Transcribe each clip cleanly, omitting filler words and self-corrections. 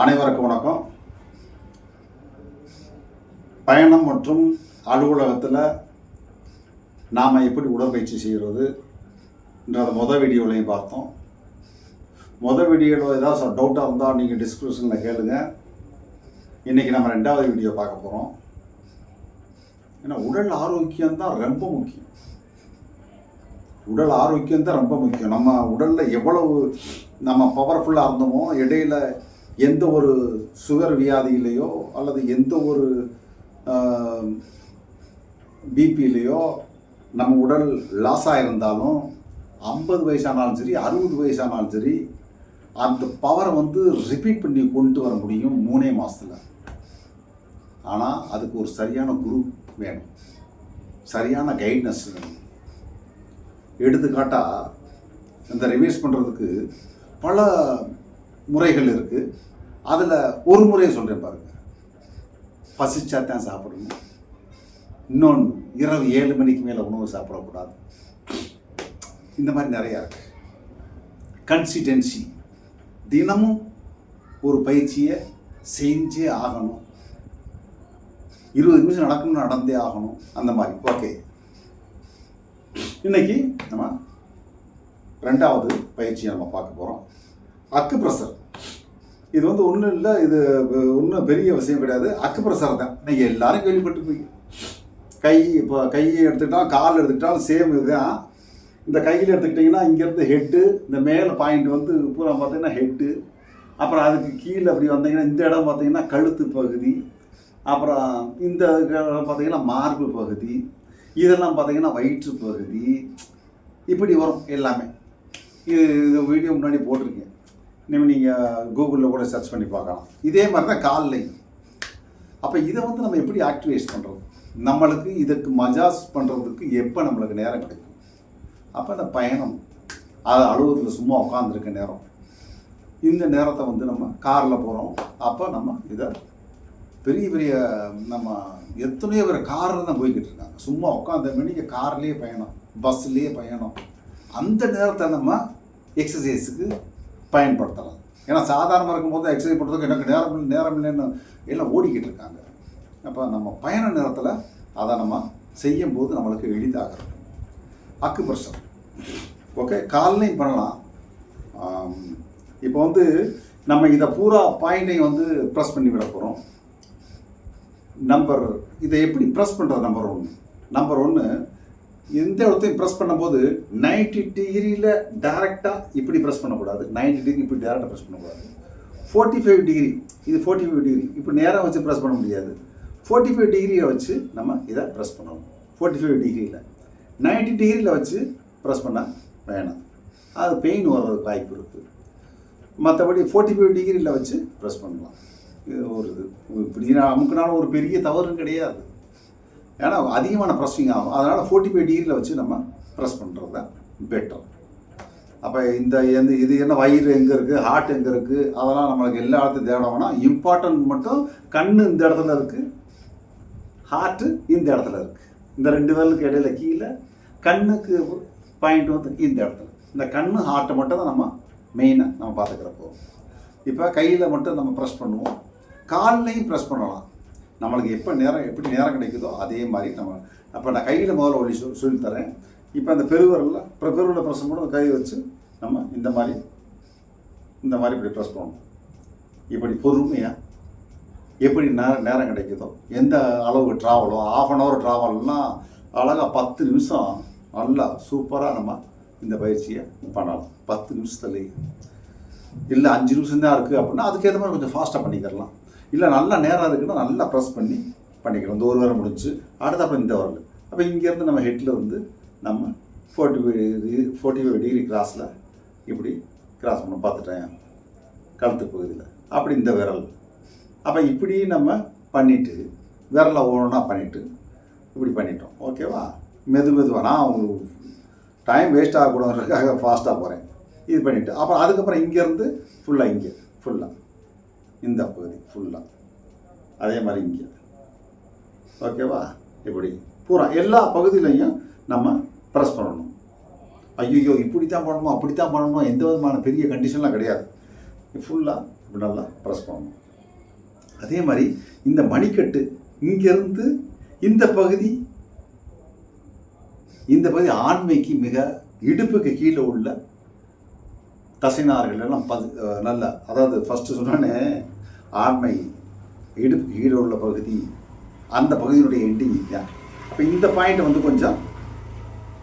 அனைவருக்கும் வணக்கம். பயணம் மற்றும் அலுவலகத்தில் நாம் எப்படி உடற்பயிற்சி செய்கிறதுன்றத மொதல் வீடியோலையும் பார்த்தோம். மொதல் வீடியோவில் ஏதாவது டவுட்டாக இருந்தால் நீங்கள் டிஸ்கிரிப்ஷனில் கேளுங்க. இன்றைக்கி நம்ம ரெண்டாவது வீடியோ பார்க்க போகிறோம். ஏன்னா உடல் ஆரோக்கியம்தான் ரொம்ப முக்கியம். உடல் ஆரோக்கியம்தான் ரொம்ப முக்கியம். நம்ம உடலில் எவ்வளவு நம்ம பவர்ஃபுல்லாக இருந்தோமோ, இடையில் எந்த ஒரு சுகர் வியாதியிலையோ அல்லது எந்த ஒரு பிபியிலையோ நம்ம உடல் லாஸாக இருந்தாலும் 50 வயசானாலும் சரி 60 வயசானாலும் சரி அந்த பவரை ரிப்பீட் பண்ணி கொண்டு வர முடியும் 3 மாதத்தில். ஆனால் அதுக்கு ஒரு சரியான குரூப் வேணும், சரியான கைட்னஸ் வேணும். எடுத்துக்காட்டாக இந்த ரிவைஸ் பண்ணுறதுக்கு பல முறைகள் இருக்குது. அதில் ஒரு முறையை சொல்கிறேன் பாருங்கள். பசிச்சா தான் சாப்பிடணும். இன்னொன்று, இரவு 7 மணிக்கு மேலே உணவு சாப்பிடக்கூடாது. இந்த மாதிரி நிறையா இருக்குது. கன்சிஸ்டன்சி, தினமும் ஒரு பயிற்சியை செஞ்சே ஆகணும். 20 நிமிஷம் நடக்கணும்னு நடந்தே ஆகணும். அந்த மாதிரி. ஓகே, இன்னைக்கு நம்ம ரெண்டாவது பயிற்சியை நம்ம பார்க்க போகிறோம். அக்கு ப்ரெஷர். இது ஒன்றும் இல்லை, இது ஒன்றும் பெரிய விஷயம் கிடையாது. அக்கு ப்ரெஷர் தான். நீங்கள் எல்லாரும் கேள்விப்பட்டிருப்பீங்க. இப்போ கையை எடுத்துக்கிட்டால் கால் எடுத்துக்கிட்டாலும் சேம் இதுதான். இந்த கையில் எடுத்துக்கிட்டிங்கன்னா இங்கேருந்து ஹெட்டு, இந்த மேலே பாயிண்ட் பூரா பார்த்தீங்கன்னா ஹெட்டு. அப்புறம் அதுக்கு கீழே அப்படி வந்தீங்கன்னா இந்த இடம் பார்த்தீங்கன்னா கழுத்து பகுதி. அப்புறம் இந்த இடம் பார்த்தீங்கன்னா மார்பு பகுதி. இதெல்லாம் பார்த்தீங்கன்னா வயிற்று பகுதி. இப்படி வரும் எல்லாமே. இது வீடியோ முன்னாடி போட்டிருக்கேன். நீங்கள் கூகுளில் கூட சர்ச் பண்ணி பார்க்கலாம். இதே மாதிரி தான் கால்லையும். அப்போ இதை நம்ம எப்படி ஆக்டிவேட் பண்ணுறது? நம்மளுக்கு இதுக்கு மஜாஸ் பண்ணுறதுக்கு எப்போ நம்மளுக்கு நேரம் கிடைக்கும்? அப்போ இந்த பயணம், அது அலுவலகத்தில் சும்மா உட்காந்துருக்க நேரம், இந்த நேரத்தை நம்ம காரில் போகிறோம். அப்போ நம்ம இதை பெரிய பெரிய நம்ம எத்தனையோ பேர் காரில் தான் போய்கிட்டு இருக்காங்க. சும்மா உட்காந்த மணிக்கு கார்லேயே பயணம், பஸ்லேயே பயணம். அந்த நேரத்தை நம்ம எக்ஸசைஸுக்கு பயன்படுத்தலாம். ஏன்னா சாதாரணமாக இருக்கும்போது எக்ஸசைஸ் பண்ணுறதுக்கு எனக்கு நேரம் இல்லைன்னு எல்லாம் ஓடிக்கிட்டு இருக்காங்க. அப்போ நம்ம பயண நேரத்தில் அதை நம்ம செய்யும்போது நம்மளுக்கு எளிதாக இருக்கும். அக்கு ப்ரெஷர். ஓகே, கால்லையும் பண்ணலாம். இப்போ நம்ம இதை பூரா பாயிண்ட்டையும் ப்ரெஸ் பண்ணி விட போகிறோம். இதை எப்படி ப்ரெஸ் பண்ணுறது? நம்பர் ஒன்று, எந்த இடத்தையும் ப்ரெஸ் பண்ணும்போது 90 டிகிரியில் டேரெக்டாக இப்படி ப்ரெஸ் பண்ணக்கூடாது. 90 டிகிரி இப்படி டேரெக்டாக ப்ரெஸ் பண்ணக்கூடாது. 45 டிகிரி, இது 45 டிகிரி இப்படி நேராக வச்சு ப்ரெஸ் பண்ண முடியாது. 45 டிகிரியை வச்சு நம்ம இதை ப்ரெஸ் பண்ணணும். 45 டிகிரியில் 90 டிகிரியில் வச்சு ப்ரெஸ் பண்ண வேணாம், அது பெயின் வர்றதுக்கு வாய்ப்பு இருக்குது. மற்றபடி 45 டிகிரியில் வச்சு ப்ரெஸ் பண்ணலாம். இது ஒரு இப்படி அமுக்குனாலும் ஒரு பெரிய தவறும் கிடையாது. ஏன்னா அதிகமான ப்ரெஸ்ஸிங் ஆகும். அதனால் 45 டிகிரியில் வச்சு நம்ம ப்ரெஸ் பண்ணுறது தான் பெட்டர். அப்போ இது என்ன வயிறு எங்கே இருக்குது, ஹார்ட் எங்கே இருக்குது, அதெல்லாம் நம்மளுக்கு எல்லா இடத்தையும் தேடணும்னா இம்பார்ட்டன்ட் மட்டும் கண் இந்த இடத்துல இருக்குது, ஹார்ட்டு இந்த இடத்துல இருக்குது. இந்த 2 விரலுக்கு இடையில கீழே கண்ணுக்கு பாயிண்ட் இந்த இடத்துல. இந்த கண்ணு ஹார்ட்டை மட்டும் தான் நம்ம மெயினாக நம்ம பார்த்துக்கிறப்போ. இப்போ கையில் மட்டும் நம்ம ப்ரெஸ் பண்ணுவோம், கால்லையும் ப்ரெஸ் பண்ணலாம். நம்மளுக்கு எப்படி நேரம் கிடைக்குதோ அதே மாதிரி நம்ம. அப்போ நான் கையில் முதல்ல சொல்லித்தரேன். இப்போ அந்த பெருவரில் ப்ரெஸ் பண்ணும்போது கை வச்சு நம்ம இந்த மாதிரி இப்படி ப்ரெஸ் பண்ணணும். இப்படி பொறுமையாக எப்படி நேரம் கிடைக்குதோ, எந்த அளவுக்கு ட்ராவலோ, ½ ட்ராவல்னால் அழகாக 10 நிமிஷம் நல்லா சூப்பராக நம்ம இந்த பயிற்சியை பண்ணலாம். 10 நிமிஷத்துலேயே. இல்லை 5 நிமிஷம் தான் இருக்குது அப்படின்னா அதுக்கேற்ற மாதிரி கொஞ்சம் ஃபாஸ்ட்டாக பண்ணிக்கிறலாம். இல்லை நல்லா நேரம் இருக்குன்னா நல்லா ப்ரெஸ் பண்ணி பண்ணிக்கலாம். இந்த ஒரு வாரம் முடிச்சு அடுத்த அப்புறம் இந்த வரல. அப்போ இங்கேருந்து நம்ம ஹெட்டில் நம்ம 45 டிகிரி கிராஸில் இப்படி கிராஸ் பண்ண பார்த்துட்டேன் கழுத்து பகுதியில். அப்படி இந்த விரல். அப்போ இப்படி நம்ம பண்ணிவிட்டு விரலை ஒவ்வொன்றா பண்ணிவிட்டு இப்படி பண்ணிட்டோம். ஓகேவா? மெதுவாக நான் உங்களுக்கு டைம் வேஸ்ட் ஆகக்கூடாதுன்றதுக்காக ஃபாஸ்ட்டாக போகிறேன். இது பண்ணிவிட்டு அப்புறம் அதுக்கப்புறம் இங்கேருந்து ஃபுல்லாக இந்த பகுதி ஃபுல்லாக அதே மாதிரி இங்கே. ஓகேவா? இப்படி பூரா எல்லா பகுதியிலையும் நம்ம ப்ரெஸ் பண்ணணும். ஐயோ இப்படி தான் பண்ணணும், அப்படி தான் பண்ணணும், எந்த விதமான பெரிய கண்டிஷன்லாம் கிடையாது. ஃபுல்லாக இப்படி நல்லா ப்ரெஸ் பண்ணணும். அதே மாதிரி இந்த மணிக்கட்டு இங்கேருந்து இந்த பகுதி ஆண்மைக்கு மிக இடுப்புக்கு கீழே உள்ள தசைநார்கள் எல்லாம் நல்ல, அதாவது ஃபஸ்ட்டு சொன்னோன்னே ஆண்மை இடுப்புக்கு கீழே உள்ள பகுதி, அந்த பகுதியினுடைய எண்டிங் தான். அப்போ இந்த பாயிண்ட்டை வந்து கொஞ்சம்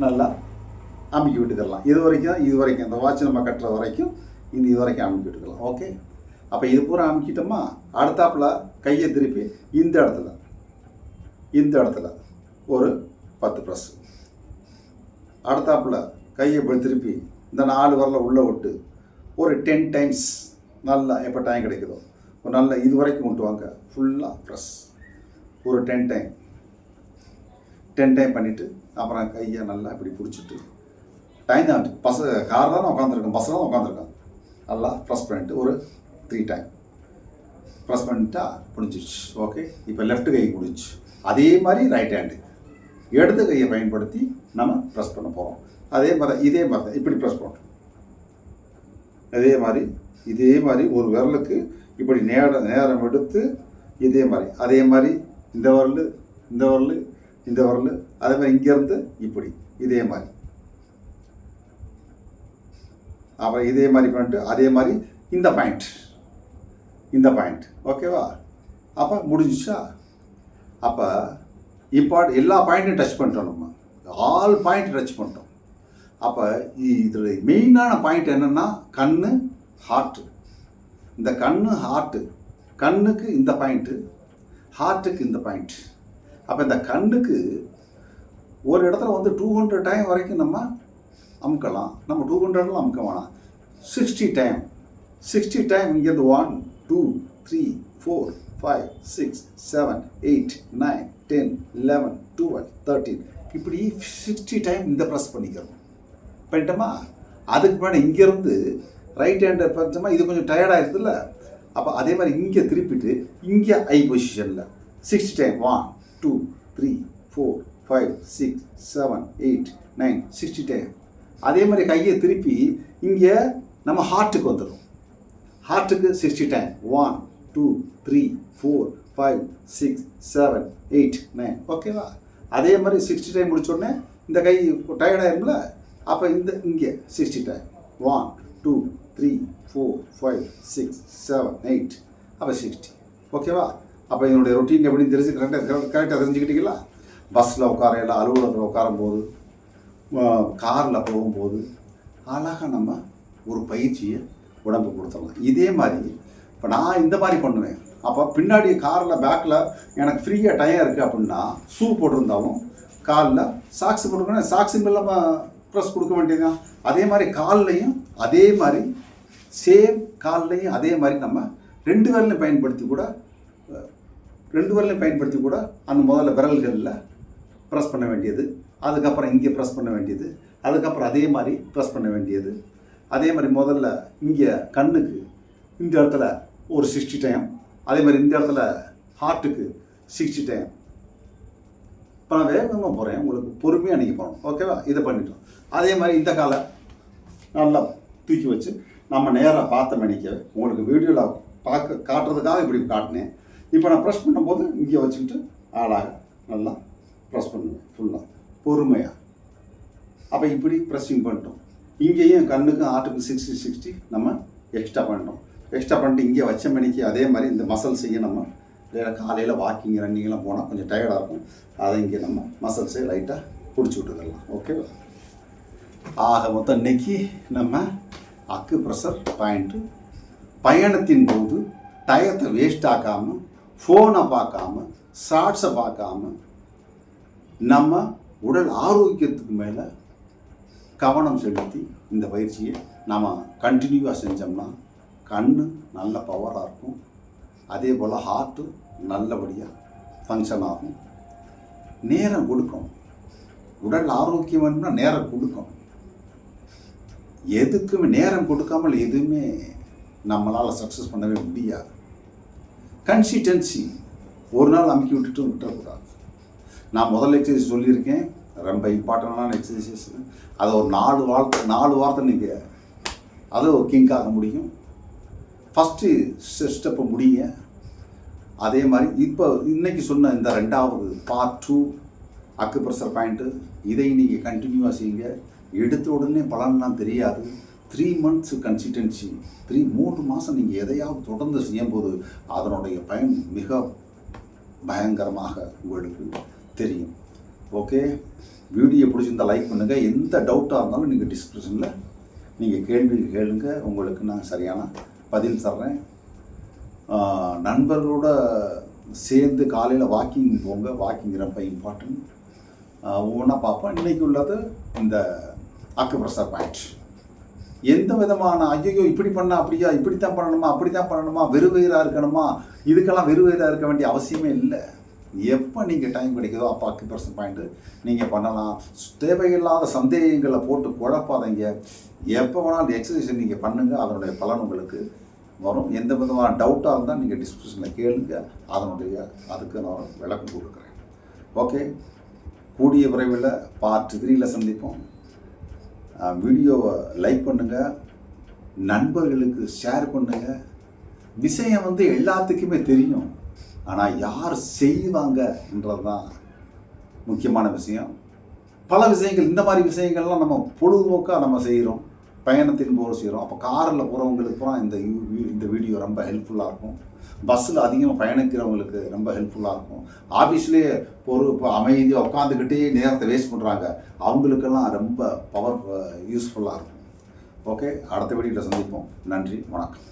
நல்லா அமுக்கி விட்டுக்கலாம். இது வரைக்கும் அந்த வாட்ச் நம்ம கட்டுற வரைக்கும் இது வரைக்கும் அமுக்கி விட்டுக்கலாம். ஓகே, அப்போ இது பூரா அமுக்கிட்டோமா, அடுத்தாப்பில் கையை திருப்பி இந்த இடத்துல ஒரு 10 ப்ரெஸ், அடுத்தாப்பில் கையை இப்படி திருப்பி இந்த 4 விரலை உள்ளே விட்டு ஒரு 10 டைம்ஸ் நல்லா எப்போ டைம் கிடைக்குதோ ஒரு நல்ல இது வரைக்கும் கொண்டு வாங்க. ஃபுல்லாக ப்ரெஸ் ஒரு 10 டைம் பண்ணிவிட்டு அப்புறம் கையை நல்லா இப்படி பிடிச்சிட்டு டைம் தான் கார் தான் உட்காந்துருக்கேன், பஸ்ஸில் தான் உட்காந்துருக்கேன், நல்லா ப்ரெஸ் பண்ணிவிட்டு ஒரு 3 டைம் ப்ரெஸ் பண்ணிட்டா முடிஞ்சிச்சு. ஓகே, இப்போ லெஃப்ட் கை முடிஞ்சு. அதே மாதிரி ரைட் ஹேண்டு இடது கையை பயன்படுத்தி நம்ம ப்ரெஸ் பண்ண போகிறோம். இதே மாதிரி தான் இப்படி ப்ரெஸ் பண்ணுறோம். இதே மாதிரி ஒரு விரலுக்கு இப்படி நேரம் எடுத்து அதே மாதிரி இந்த விரல் அதே மாதிரி இங்கேருந்து இப்படி இதே மாதிரி அப்புறம் இதே மாதிரி பண்ணிட்டு அதே மாதிரி இந்த பாயிண்ட் ஓகேவா? அப்போ முடிஞ்சிச்சா? அப்போ இப்போ எல்லா பாயிண்ட்டையும் டச் பண்ணிட்டோம், நம்ம ஆல் பாயிண்ட் டச் பண்ணிட்டோம். அப்போ இதில் மெயினான பாயிண்ட் என்னென்னா கண்ணு, ஹார்ட்டு. இந்த கண்ணு, ஹார்ட்டு, கண்ணுக்கு இந்த பாயிண்ட்டு, ஹார்ட்டுக்கு இந்த பாயிண்ட். அப்போ இந்த கண்ணுக்கு ஒரு இடத்துல வந்து 200 டைம் வரைக்கும் நம்ம அமுக்கலாம். நம்ம 200 அமுக்க வேணாம், 60 டைம் இங்கேருந்து 1 2 3 4 5 6 7 8 9 10 11 12 13 இப்படி 60 டைம் இந்த ப்ரெஸ் பண்ணிட்டோமா. அதுக்கு முன்னாடி இங்கேருந்து ரைட் ஹேண்டை பார்த்தோமா, இது கொஞ்சம் டயர்டாகிடுதுல்ல. அப்போ அதே மாதிரி இங்கே திருப்பிட்டு இங்கே ஐ பொசிஷனில் 60 டைம் 1 2 3 4 5 6 7 8 9 60 டைம். அதே மாதிரி கையை திருப்பி இங்கே நம்ம ஹார்ட்டுக்கு வந்துடும். ஹார்ட்டுக்கு 60 டைம் 1 2 3 4 5 6 7 8 9 ஓகேவா? அதே மாதிரி 60 டைம் முடிச்சோடனே இந்த கை டயர்டாயிரும்ல, அப்போ இங்கே 60 டைம் 1 2 3 4 5 6 7 8 அப்போ 60 ஓகேவா? அப்போ என்னுடைய ரொட்டீன் எப்படின்னு தெரிஞ்சு கரெக்டாக தெரிஞ்சுக்கிட்டீங்களா? பஸ்ஸில் உட்காரையில, அலுவலகத்தில் உட்காரும்போது, காரில் போகும்போது அழகாக நம்ம ஒரு பயிற்சியை உடம்பு கொடுத்துடலாம். இதே மாதிரி இப்போ நான் இந்த மாதிரி பண்ணுவேன். அப்போ பின்னாடி காரில் பேக்கில் எனக்கு ஃப்ரீயாக டைம் இருக்குது அப்படின்னா ஷூ போட்டிருந்தாலும் காலில் சாக்ஸ் போட்டுக்கணும், சாக்ஸும் இல்லாமல் ப்ரெஸ் கொடுக்க வேண்டியதுதான். அதே மாதிரி கால்லையும் அதே மாதிரி சேம் கால்லையும் அதே மாதிரி நம்ம 2 விரலையும் பயன்படுத்தி கூட அந்த முதல்ல விரல்களில் ப்ரெஸ் பண்ண வேண்டியது, அதுக்கப்புறம் இங்கே ப்ரெஸ் பண்ண வேண்டியது, அதுக்கப்புறம் அதே மாதிரி ப்ரெஸ் பண்ண வேண்டியது. அதே மாதிரி முதல்ல இங்கே கண்ணுக்கு இந்த இடத்துல ஒரு 60 டைம், அதே மாதிரி இந்த இடத்துல ஹார்ட்டுக்கு 60 டைம். இப்போ நான் வேகமாக போகிறேன், உங்களுக்கு பொறுமையாக நீங்கள் போகணும் ஓகேவா? இதை பண்ணிட்டோம். அதே மாதிரி இந்த காலை நல்லா தூக்கி வச்சு நம்ம நேராக பார்த்த மணிக்க உங்களுக்கு வீடியோவில் காட்டுறதுக்காக இப்படி காட்டினேன். இப்போ நான் ப்ரெஸ் பண்ணும்போது இங்கே வச்சுக்கிட்டு ஆளாக நல்லா ப்ரெஸ் பண்ணுவேன் ஃபுல்லாக பொறுமையாக. அப்போ இப்படி ப்ரெஸ்ஸிங் பண்ணிட்டோம். இங்கேயும் கண்ணுக்கும் ஹார்ட்டுக்கும் 60 நம்ம எக்ஸ்ட்ரா பண்ணிட்டு இங்கே வச்ச மணிக்கு அதே மாதிரி இந்த மசில்ஸையும் நம்ம காலையில் வாக்கிங் ரன்னிங்லாம் போனால் கொஞ்சம் டயர்டாக இருக்கும், அதை இங்கே நம்ம மசில்ஸை லைட்டாக பிடிச்சி விட்டுக்கலாம் ஓகேவா? ஆக மொத்தம் இன்னைக்கு நம்ம அக்கு ப்ரெஷர் பாயிண்ட்டு பயணத்தின் போது டயத்தை வேஸ்ட் ஆக்காமல், ஃபோனை பார்க்காம, ஷார்ட்ஸை பார்க்காம நம்ம உடல் ஆரோக்கியத்துக்கு மேலே கவனம் செலுத்தி இந்த பயிற்சியை நம்ம கண்டினியூவாக செஞ்சோம்னா கண் நல்ல பவராக இருக்கும். அதே போல் ஹார்ட்டு நல்லபடியாக ஃபங்க்ஷன் ஆகும். நேரம் கொடுக்கும், உடல் ஆரோக்கியம் வேணும்னா நேரம் கொடுக்கும். எதுக்குமே நேரம் கொடுக்காமல் எதுவுமே நம்மளால் சக்ஸஸ் பண்ணவே முடியாது. கன்சிஸ்டன்சி ஒரு நாள் அமுக்கி விட்டுறக்கூடாது. நான் முதல் எக்ஸசைஸ் சொல்லியிருக்கேன், ரொம்ப இம்பார்ட்டண்டான எக்ஸசைஸ். அதை ஒரு 4 வாரத்தை நீங்கள் அது கிங்க் ஆக முடியும். ஃபஸ்ட்டு ஸ்டெப்பை முடிங்க. அதே மாதிரி இப்போ இன்றைக்கி சொன்ன இந்த 2வது பார்ட் 2 அக்குப்ரெஷர் பாயிண்ட்டு, இதை நீங்கள் கண்டினியூவாக செய்யுங்க. எடுத்த உடனே பலன்லாம் தெரியாது. 3 months கன்சிஸ்டன்சி, 3 மாதம் நீங்கள் எதையாவது தொடர்ந்து செய்யும்போது அதனுடைய பயன் மிக பயங்கரமாக உங்களுக்கு தெரியும். ஓகே, வீடியோ பிடிச்சிருந்தால் லைக் பண்ணுங்கள். எந்த டவுட்டாக இருந்தாலும் நீங்கள் டிஸ்கிரிப்ஷனில் நீங்கள் கேள்வி கேளுங்க, உங்களுக்கு நான் சரியான பதில் தர்றேன். நண்பர்களோட சேர்ந்து காலையில் வாக்கிங் போங்க. வாக்கிங் ரொம்ப இம்பார்ட்டன்ட். ஒவ்வொன்றா பார்ப்போம். இன்றைக்கி உள்ளது இந்த அக்குப்ரெஷர் பாயிண்ட். எந்த விதமான ஐயோ இப்படி பண்ணால் அப்படியா, இப்படித்தான் பண்ணணுமா, அப்படி தான் பண்ணணுமா, வெறுவயிறாக இருக்கணுமா, இதுக்கெல்லாம் வெறுவயிறாக இருக்க வேண்டிய அவசியமே இல்லை. எப்போ நீங்கள் டைம் கிடைக்குதோ அப்போ அக்குப்ரெஷர் பாயிண்ட்டு நீங்கள் பண்ணலாம். தேவையில்லாத சந்தேகங்களை போட்டு குழப்பாதீங்க. எப்போ வேணாலும் எக்ஸசைஸ் நீங்கள் பண்ணுங்கள், அதனுடைய பலன் உங்களுக்கு வரும். எந்த விதமான டவுட்டாக இருந்தால் நீங்கள் டிஸ்கிரிப்ஷனில் கேளுங்க, அதுக்கு நான் விளக்கம் கொடுக்குறேன். ஓகே, கூடிய விரைவில் பார்ட் 3ல் சந்திப்போம். வீடியோவை லைக் பண்ணுங்கள், நண்பர்களுக்கு ஷேர் பண்ணுங்கள். விஷயம் எல்லாத்துக்குமே தெரியும், ஆனால் யார் செய்வாங்கன்றது தான் முக்கியமான விஷயம். பல விஷயங்கள், இந்த மாதிரி விஷயங்கள்லாம் நம்ம பொழுதுபோக்காக நம்ம செய்கிறோம், பயணத்தின் போது செய்கிறோம். அப்போ காரில் போகிறவங்களுக்கு பூரா இந்த வீடியோ ரொம்ப ஹெல்ப்ஃபுல்லாக இருக்கும். பஸ்ஸில் அதிகமாக பயணிக்கிறவங்களுக்கு ரொம்ப ஹெல்ப்ஃபுல்லாக இருக்கும். ஆஃபீஸ்லேயே இப்போ அமைதியாக உட்காந்துக்கிட்டே நேரத்தை வேஸ்ட் பண்ணுறாங்க, அவங்களுக்கெல்லாம் ரொம்ப யூஸ்ஃபுல்லாக இருக்கும். ஓகே, அடுத்த வீடியோவில் சந்திப்போம். நன்றி, வணக்கம்.